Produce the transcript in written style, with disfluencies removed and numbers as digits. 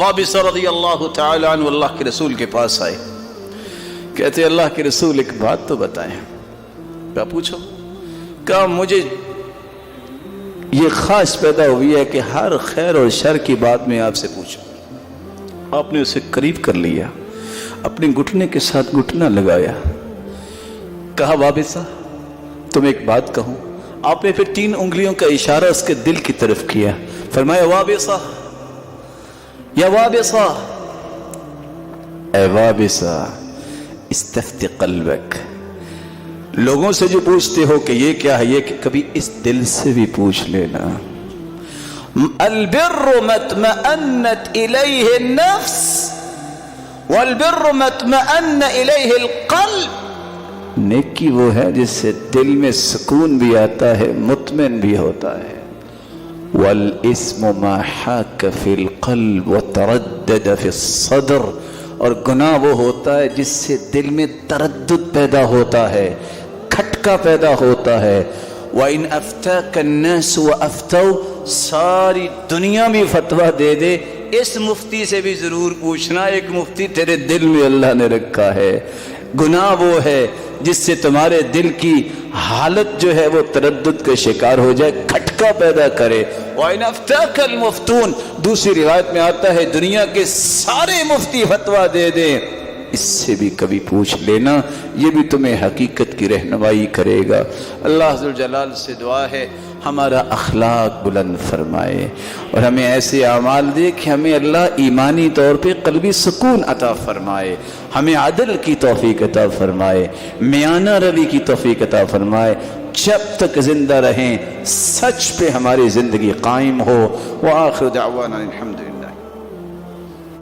وابصہ رضی اللہ تعالیٰ عنہ اللہ کے رسول کے پاس آئے، کہتے اللہ کے رسول ایک بات تو بتائیں۔ کہا پوچھو۔ کہا مجھے یہ خواہش پیدا ہوئی ہے کہ ہر خیر اور شر کی بات میں آپ سے پوچھوں۔ آپ نے اسے قریب کر لیا، اپنے گھٹنے کے ساتھ گھٹنا لگایا، کہا وابصہ تم ایک بات کہوں۔ آپ نے پھر 3 انگلیوں کا اشارہ اس کے دل کی طرف کیا، فرمایا وابصہ یا وابصہ، اے وابصہ استفت قلبک، لوگوں سے جو پوچھتے ہو کہ یہ کیا ہے، یہ کہ کبھی اس دل سے بھی پوچھ لینا۔ البر مطمئنت الیہ النفس والبر مطمئن الیہ القلب، نیکی وہ ہے جس سے دل میں سکون بھی آتا ہے، مطمئن بھی ہوتا ہے۔ والاسم ما حاک فی القلب وتردد فی الصدر، اور گناہ وہ ہوتا ہے جس سے دل میں تردد پیدا ہوتا ہے، کھٹکا پیدا ہوتا ہے۔ وَإِنْ أَفْتَاكَ النَّاسُ وَأَفْتَوْا، ساری دنیا بھی فتویٰ دے دے، اس مفتی سے بھی ضرور پوچھنا، ایک مفتی تیرے دل میں اللہ نے رکھا ہے۔ گناہ وہ ہے جس سے تمہارے دل کی حالت جو ہے وہ تردد کا شکار ہو جائے، کھٹکا پیدا کرے۔ وَإِنْ أَفْتَاكَ الْمُفْتُونَ، دوسری روایت میں آتا ہے دنیا کے سارے مفتی فتویٰ دے دیں، اس سے بھی کبھی پوچھ لینا، یہ بھی تمہیں حقیقت کی رہنمائی کرے گا۔ اللہ ذوالجلال سے دعا ہے ہمارا اخلاق بلند فرمائے اور ہمیں ایسے اعمال دے کہ ہمیں اللہ ایمانی طور پہ قلبی سکون عطا فرمائے، ہمیں عدل کی توفیق عطا فرمائے، میانہ روی کی توفیق عطا فرمائے، جب تک زندہ رہیں سچ پہ ہماری زندگی قائم ہو۔ وآخر دعوانا الحمدللہ۔